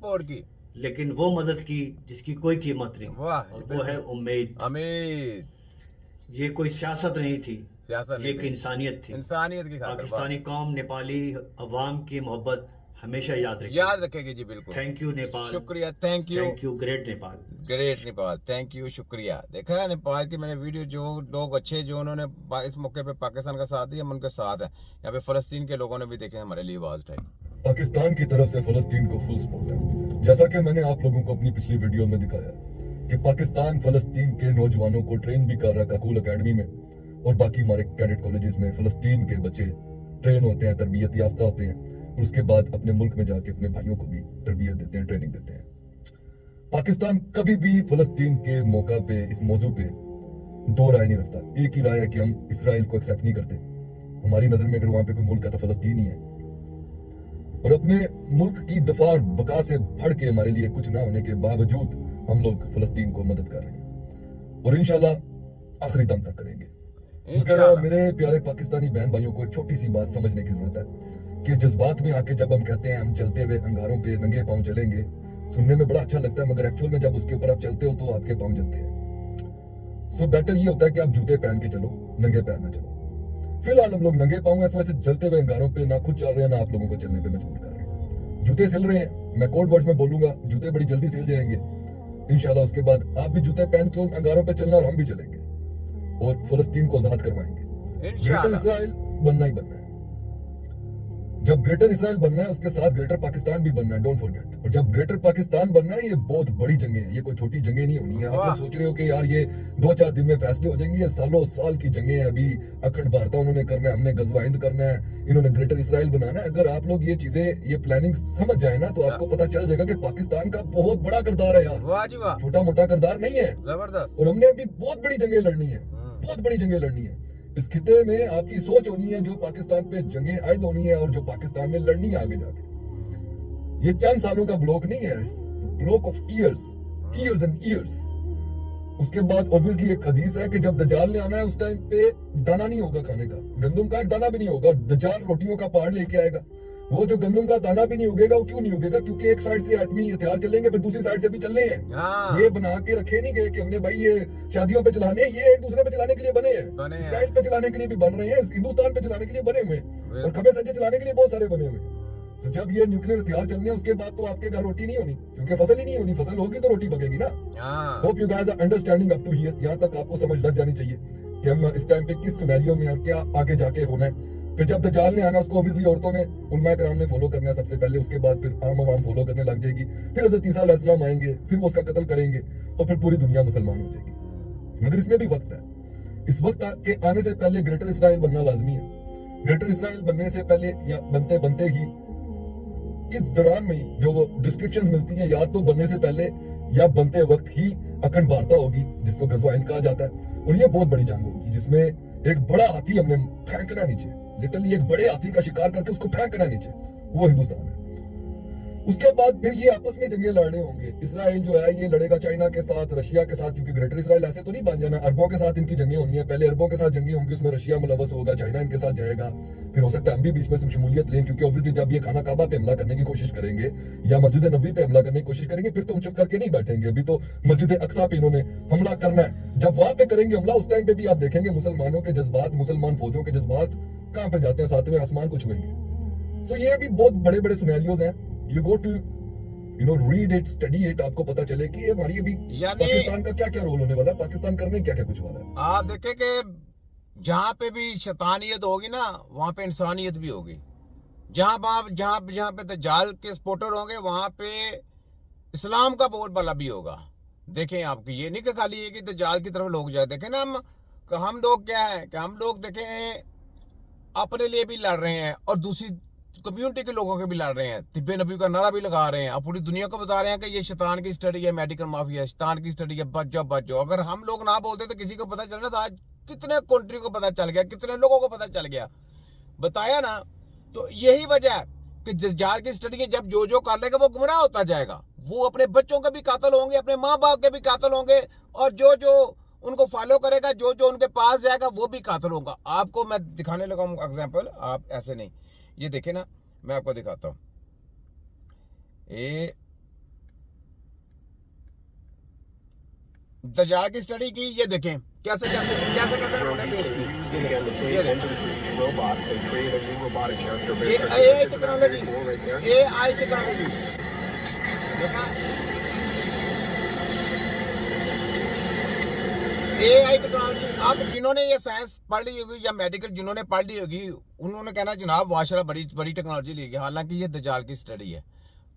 Support की, लेकिन वो मदद की जिसकी कोई कीमत नहीं, वाह और वो है उम्मीद। अमीर। ये कोई सियासत नहीं थी, सियासत ये नहीं एक थी, इंसानियत थी। इंसानियत की खातिर, वाह। पाकिस्तानी कौम नेपाली अवाम की मोहब्बत हमेशा याद रखेगी। याद रखेगी जी, बिल्कुल। Thank you Nepal. शुक्रिया, thank you. Thank you great Nepal. Great Nepal, thank you, शुक्रिया। देखा है नेपाल की मैंने वीडियो, जो लोग अच्छे जो उन्होंने इस मौके पे पाकिस्तान का साथ दिया, हम उनके साथ हैं। यहाँ पे फलस्तीन के लोगों ने भी देखे हमारे लिए आवाज उठाई। पाकिस्तान की तरफ से फलस्तीन को फुल सपोर्ट है। जैसा कि मैंने आप लोगों को अपनी पिछली वीडियो में दिखाया कि पाकिस्तान फलस्तीन के नौजवानों को ट्रेन भी कर रहा है काकूल अकेडमी में, और बाकी हमारे कैडेट कॉलेजेस में फलस्तीन के बच्चे ट्रेन होते हैं, तरबियत याफ्ता होते हैं, और उसके बाद अपने मुल्क में जाके अपने भाइयों को भी तरबियत देते हैं, ट्रेनिंग देते हैं। पाकिस्तान कभी भी फलस्तीन के मौका पे इस मौजू पे दो राय नहीं रखता। एक ही राय है कि हम इसराइल को एक्सेप्ट नहीं करते। हमारी नजर में अगर वहां पे कोई मुल्क है तो फलस्तीन ही है, और अपने मुल्क की दफा और बका से बढ़ के हमारे लिए कुछ ना होने के बावजूद हम लोग फलस्तीन को मदद कर रहे हैं, और इंशाल्लाह आखिरी दम तक करेंगे। मगर मेरे प्यारे पाकिस्तानी बहन भाइयों को एक छोटी सी बात समझने की जरूरत है कि जज्बात में आके जब हम कहते हैं हम चलते हुए अंगारों पे नंगे पांव चलेंगे, सुनने में बड़ा अच्छा लगता है, मगर एक्चुअल में जब उसके ऊपर आप चलते हो तो आपके पांव जलते हैं। सो बेटर ये होता है कि आप जूते पहन के चलो, नंगे पैर ना चलो। फिलहाल हम लोग नंगे पांव इस वजह से चलते हुए अंगारों पे ना खुद चल रहे हैं, ना आप लोगों को चलने पे मजबूर कर रहे हैं। जूते सिल रहे हैं, मैं कोड वर्ड्स में बोलूंगा, जूते बड़ी जल्दी सिल जाएंगे इंशाल्लाह। उसके बाद आप भी जूते पहन के अंगारों पे चलना, और हम भी चलेंगे और फलस्तीन को आजाद करवाएंगे। ग्रेटर इसराइल बनना ही बनना है। जब ग्रेटर इसराइल बनना है उसके साथ ग्रेटर पाकिस्तान भी बनना है, डोंट फॉरगेट। और जब ग्रेटर पाकिस्तान बनना है, ये बहुत बड़ी जंग है, ये कोई छोटी जंगें नहीं होनी है। आप लोग सोच रहे हो कि यार ये 2-4 दिन में फैसले हो जाएंगे, ये सालों साल की जंगें हैं। अभी अखंड भारत उन्होंने करना है, हमने गजवा हिंद करना है, इन्होंने ग्रेटर इसराइल बनाना है। अगर आप लोग ये चीजें, ये प्लानिंग समझ जाए ना, तो आपको पता चल जाएगा कि पाकिस्तान का बहुत बड़ा किरदार है यार, वाह जी वाह, छोटा मोटा किरदार नहीं है, जबरदस्त। और हमने अभी बहुत बड़ी जंगें लड़नी है, बहुत बड़ी जंगें लड़नी है। इस खिते में आपकी सोच होनी है जो पाकिस्तान पे जंगें आयद होनी है, और जो पाकिस्तान में लड़नी है आगे जाके। ये चंद सालों का ब्लॉक नहीं है, block of years, years and years. उसके बाद ऑब्वियसली एक हदीस है कि जब दज्जाल ने आना है उस टाइम पे दाना नहीं होगा खाने का, गंदम का एक दाना भी नहीं होगा। दज्जाल रोटियों का पहाड़ लेके आएगा। वो जो गंदम का दाना भी नहीं उगेगा, वो क्यों नहीं उगेगा? क्योंकि एक साइड से एटमी हथियार चलेंगे, फिर दूसरी साइड से भी चलने हैं। ये बना के रखे नहीं गए कि हमने भाई ये शादियों पे चलाने, ये एक दूसरे पे चलाने के लिए बने हैं। इसराइल पे चलाने के लिए भी बन रहे हैं, हिंदुस्तान पे चलाने के लिए बने हुए हैं, और खबे सज्जे चलाने के लिए बहुत सारे बने हुए हैं। तो जब ये न्यूक्लियर हथियार चलने हैं, उसके बाद तो आपके घर रोटी नहीं होनी, क्योंकि फसल ही नहीं होनी। फसल होगी तो रोटी पकेगी ना। Hope you guys are understanding up to here. यहाँ तक आपको समझ लग जानी चाहिए कि हम इस टाइम पे किस सिनेरियो में और क्या आगे जाके होना है। फिर जब दज्जाल ने आना, उसको ऑब्वियसली औरतों ने, उलमा कराम ने फॉलो करना है सबसे पहले, उसके बाद फिर आम आवाम फॉलो करने लग जाएगी। फिर हज़रत ईसा अलैहिस्सलाम आएंगे, फिर वो उसका कत्ल करेंगे, और फिर पूरी दुनिया मुसलमान हो जाएगी। मगर इसमें भी वक्त है। इस वक्त के आने से पहले ग्रेटर इसराइल बनना लाजमी है। ग्रेटर इसराइल बनने से पहले या बनते बनते ही इस दौरान में ही जो वो डिस्क्रिप्शंस मिलती हैं, या तो बनने से पहले या बनते वक्त ही अखंड वार्ता होगी, जिसको गजवा हिंद कहा जाता है। और ये बहुत बड़ी जंग होगी जिसमें एक बड़ा हाथी हमने फेंकना नीचे, लिटरली एक बड़े हाथी का शिकार करके उसको फेंकना नीचे, वो हिंदुस्तान है। उसके बाद फिर ये आपस में जंगें लड़ने होंगे। इसराइल जो है ये लड़ेगा चाइना के साथ, रशिया के साथ, क्योंकि ग्रेटर इसराइल ऐसे तो नहीं बन जाना। अरबों के साथ इनकी जंगें होनी है, पहले अरबों के साथ जंगें होंगी, उसमें रशिया मुलवस होगा, चाइना इनके साथ जाएगा। फिर हो सकता है हम भी बीच में शमूलियत लें, क्योंकि ऑब्वियसली जब ये खाना काबा पे हमला करने की कोशिश करेंगे या मस्जिद नबी पे हमला करने की कोशिश करेंगे, फिर तो हम चुप करके नहीं बैठेंगे। अभी तो मस्जिद अक्सा पे इन्होंने हमला करना है। जब वहां पे करेंगे हमला, उस टाइम पे भी आप देखेंगे मुसलमानों के जज्बात, मुसलमान फौजों के जज्बात कहां पे जाते हैं, सातवें आसमान को छुएंगे। सो ये भी बहुत बड़े बड़े सिनेरियोज हैं। You go to read it, study it, आपको पता चले कि हमारी अभी पाकिस्तान का क्या क्या रोल होने वाला है, पाकिस्तान करने क्या क्या कुछ वाला है। आप देखें कि जहाँ पे भी शैतानियत होगी ना, वहाँ पे इंसानियत भी होगी। जहाँ पे दज्जाल के सपोर्टर होंगे, वहाँ पे इस्लाम का बोलबाला भी होगा। देखें, आपकी ये नहीं कि खाली ये कि दज्जाल की तरफ लोग जाए। देखें ना, हम लोग क्या है कि हम लोग देखें अपने लिए भी लड़ रहे हैं, और दूसरी कम्युनिटी के लोगों के भी लड़ रहे हैं, तिब्बे नबी का नारा भी लगा रहे हैं, और पूरी दुनिया को बता रहे हैं कि ये शैतान की स्टडी है, मेडिकल माफिया, शैतान की स्टडी है, बच जाओ बच जाओ। अगर हम लोग ना बोलते तो किसी को पता चलना था। आज कितने कंट्री को पता चल गया, कितने लोगों को पता चल गया, बताया ना। तो यही वजह है कि दज्जाल की स्टडी जब जो कर लेगा वो गुमराह होता जाएगा। वो अपने बच्चों के भी कातिल होंगे, अपने माँ बाप के भी कातिल होंगे, और जो उनको फॉलो करेगा, जो उनके पास जाएगा, वो भी कातिल होगा। आपको मैं दिखाने लगा हूँ एग्जाम्पल, आप ऐसे नहीं, ये देखे ना, मैं आपको दिखाता हूँ। ये दज्जाल की स्टडी की, ये देखें कैसे कैसे कैसे कैसे उन्होंने पेश की। ये देखें, ये AI टेक्नोलॉजी, AI टेक्नोलॉजी देखा, AI टेक्नोलॉजी। अब जिन्होंने ये साइंस पढ़ ली होगी या मेडिकल जिन्होंने पढ़ ली होगी, उन्होंने कहना जनाब माशाल्लाह बड़ी बड़ी टेक्नोलॉजी ली गई, हालांकि ये दज्जाल की स्टडी है।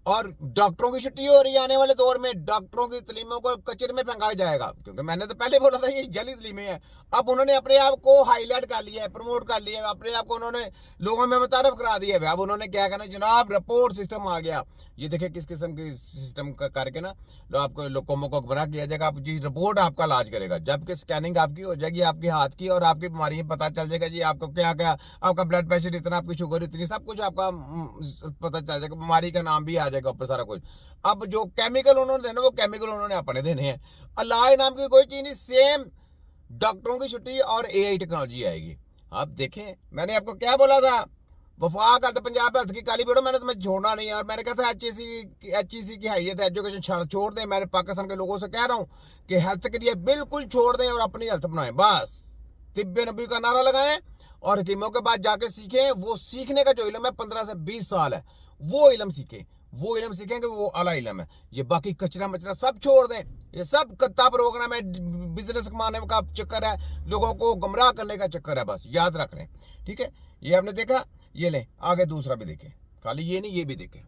और डॉक्टरों की छुट्टी हो रही है, आने वाले दौर में डॉक्टरों की तलीमों को कचरे में फेंका जाएगा, क्योंकि मैंने तो पहले बोला था ये जली तलीमें हैं। अब उन्होंने अपने आप को हाईलाइट कर लिया है, प्रमोट कर लिया है, अपने आप को उन्होंने लोगों में मुतारफ करा दिया है। अब उन्होंने क्या करना जनाब, रिपोर्ट सिस्टम आ गया। ये देखिए किस किस्म की सिस्टम का करके ना आपको लोगों को गुमराह किया जाएगा। आप जी रिपोर्ट आपका इलाज करेगा, जबकि स्कैनिंग आपकी हो जाएगी आपके हाथ की, और आपकी बीमारियां पता चल जाएगा जी आपको क्या क्या, आपका ब्लड प्रेशर इतना, आपकी शुगर इतनी, सब कुछ आपका पता चल जाएगा, बीमारी का नाम भी आ जाएगा ऊपर सारा कुछ। अब जो केमिकल उन्होंने देना वो केमिकल उन्होंने अपने देने हैं, इलाज नाम की कोई चीज नहीं। सेम डॉक्टरों की छुट्टी और AI टेक्नोलॉजी आएगी। आप देखें मैंने आपको क्या बोला था, वफाक हेल्थ पंजाब हेल्थ की काली बेड़ो, मैंने तुम्हें छोड़ना नहीं है। और मैंने कहा था HEC की हायर एजुकेशन छोड़ दें। मैंने पाकिस्तान के लोगों से कह रहा हूँ कि हेल्थ के लिए बिल्कुल छोड़ दें और अपनी हेल्थ बनाएं, बस तिब्बे नबी का नारा लगाएं और हकीमों के बाद जाके सीखें। वो सीखने का जो इल्म है 15 से 20 साल है, वो इल्म सीखें, वो इल्म सीखेंगे, वो आला इल्म है। ये बाकी कचरा मचरा सब छोड़ दें, ये सब कत्ता प्रोग्राम है, बिजनेस कमाने का चक्कर है, लोगों को गुमराह करने का चक्कर है, बस याद रख लें, ठीक है। ये आपने देखा, ये लें आगे दूसरा भी देखें, खाली ये नहीं ये भी देखें।